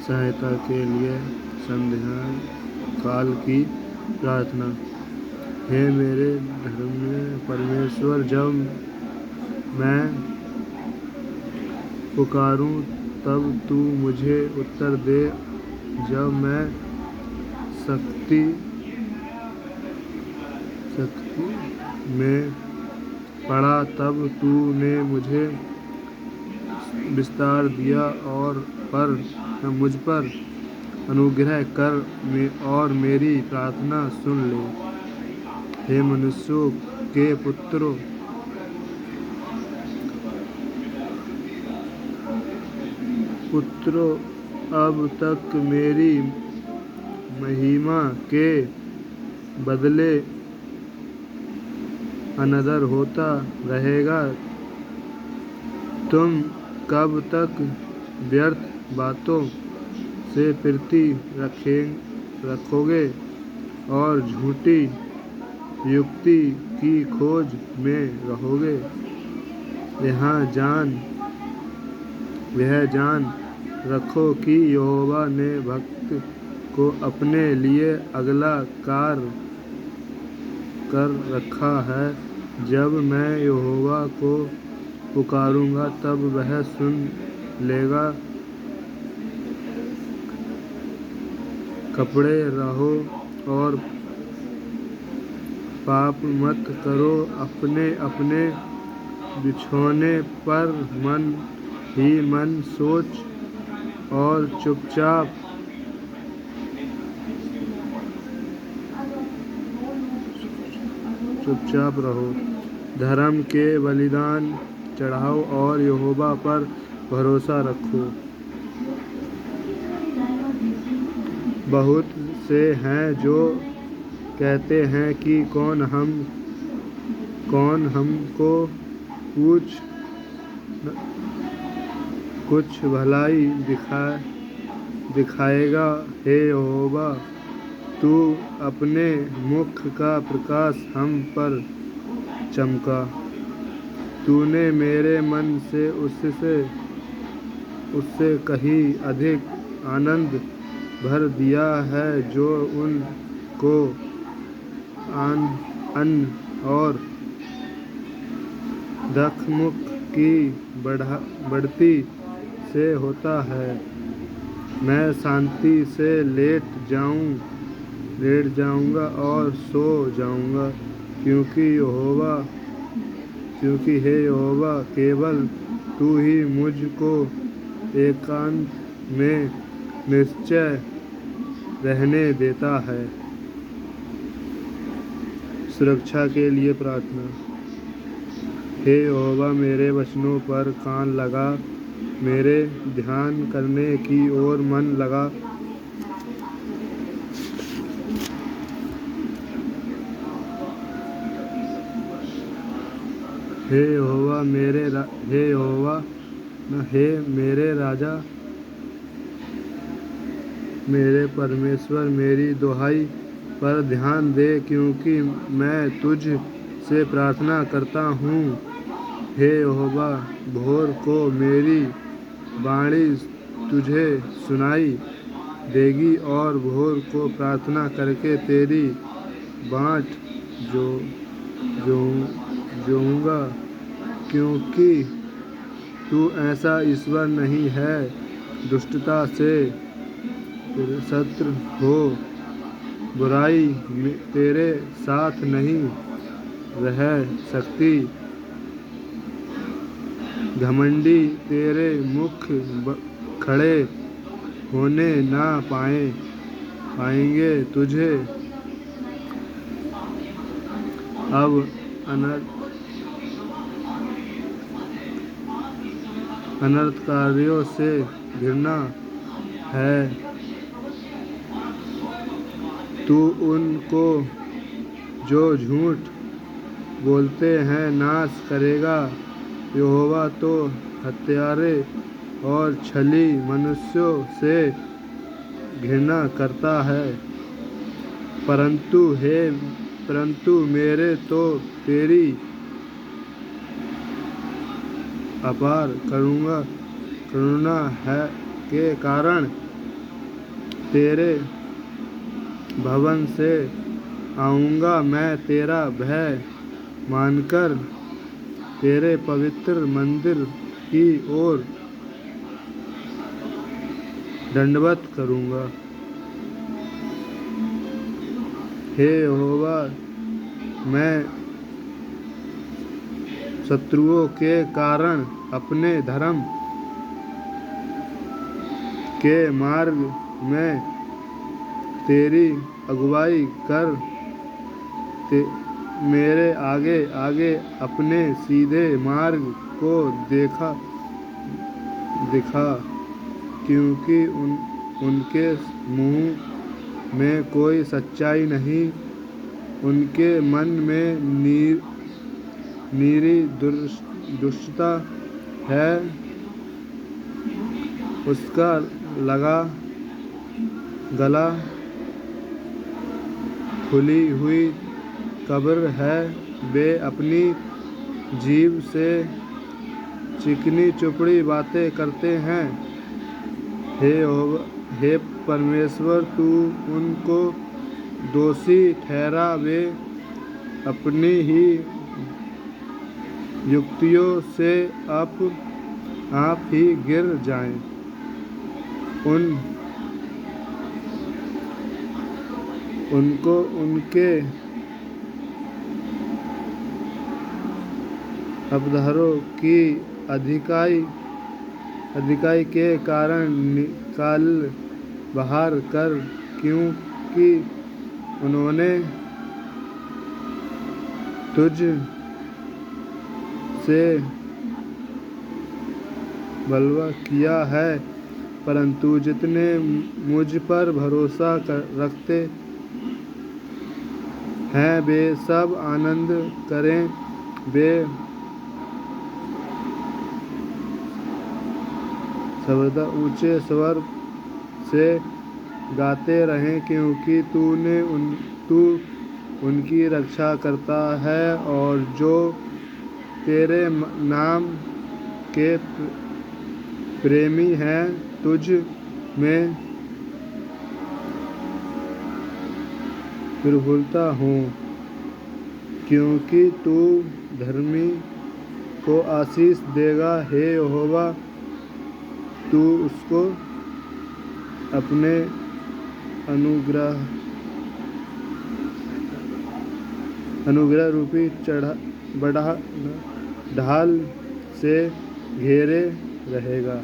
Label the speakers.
Speaker 1: सहायता के लिए संध्या काल की प्रार्थना। हे मेरे धर्म परमेश्वर, जब मैं पुकारूं तब तू मुझे उत्तर दे। जब मैं शक्ति में पड़ा तब तूने मुझे विस्तार दिया और मुझ पर अनुग्रह कर और मेरी प्रार्थना सुन ले। हे मनुष्यों के पुत्रों, अब तक मेरी महिमा के बदले अनादर होता रहेगा। तुम कब तक व्यर्थ बातों से प्रीति रखोगे और झूठी युक्ति की खोज में रहोगे? यह जान रखो कि यहोवा ने भक्त को अपने लिए अगला कार्य कर रखा है। जब मैं यहोवा को पुकारूंगा तब वह सुन लेगा। कपड़े रहो और पाप मत करो। अपने अपने बिछौने पर मन ही मन सोच और चुपचाप रहो। धर्म के बलिदान चढ़ाओ और यहोवा पर भरोसा रखो। बहुत से हैं जो कहते हैं कि कौन हमको कुछ भलाई दिखाएगा। हे यहोवा, तू अपने मुख का प्रकाश हम पर चमका। तूने मेरे मन से उससे कहीं अधिक आनंद भर दिया है, जो उनको अन्न और दाखमुख की बढ़ती से होता है। मैं शांति से लेट जाऊंगा और सो जाऊंगा, क्योंकि हे यहोवा, केवल तू ही मुझको एकांत में निश्चय रहने देता है। सुरक्षा के लिए प्रार्थना। हे यहोवा, मेरे वचनों पर कान लगा, मेरे ध्यान करने की ओर मन लगा। हे मेरे राजा, मेरे परमेश्वर, मेरी दुहाई पर ध्यान दे, क्योंकि मैं तुझ से प्रार्थना करता हूँ। हे यहोवा, भोर को मेरी वाणी तुझे सुनाई देगी और भोर को प्रार्थना करके तेरी बाट जोऊंगा, क्योंकि तू ऐसा ईश्वर नहीं है दुष्टता से शत्रु हो। बुराई तेरे साथ नहीं रह सकती। घमंडी तेरे मुख खड़े होने ना पाएंगे। तुझे अब अनर्थकारियों से घृणा है। तू उनको जो झूठ बोलते हैं नाश करेगा। यहोवा तो हत्यारे और छली मनुष्यों से घृणा करता है, परंतु मेरे तो तेरी अपार करुणा है के कारण तेरे भवन से आऊँगा मैं तेरा भय मानकर तेरे पवित्र मंदिर की ओर दंडवत करूँगा। हे यहोवा, मैं शत्रुओं के कारण अपने धर्म के मार्ग में तेरी अगुवाई कर मेरे आगे आगे अपने सीधे मार्ग को दिखा क्योंकि उनके मुँह में कोई सच्चाई नहीं, उनके मन में निरी दुष्टता है। उसका गला खुली हुई कब्र है, वे अपनी जीभ से चिकनी चुपड़ी बातें करते हैं। हे परमेश्वर, तू उनको दोषी ठहरा, वे अपनी ही युक्तियों से आप ही गिर जाएं। उनको उनके अपराधों की अधिकाई के कारण निकाल बाहर कर, क्योंकि उन्होंने तुझ से बलवा किया है। परंतु जितने मुझ पर भरोसा रखते हैं वे सब आनंद करें, वे सर्वदा ऊंचे स्वर से गाते रहें, क्योंकि तू उनकी रक्षा करता है और जो तेरे नाम के प्रेमी हैं तुझ में प्रफुल्लता हूँ, क्योंकि तू धर्मी को आशीष देगा। हे यहोवा, तू उसको अपने अनुग्रह रूपी ढाल से घेरे रहेगा।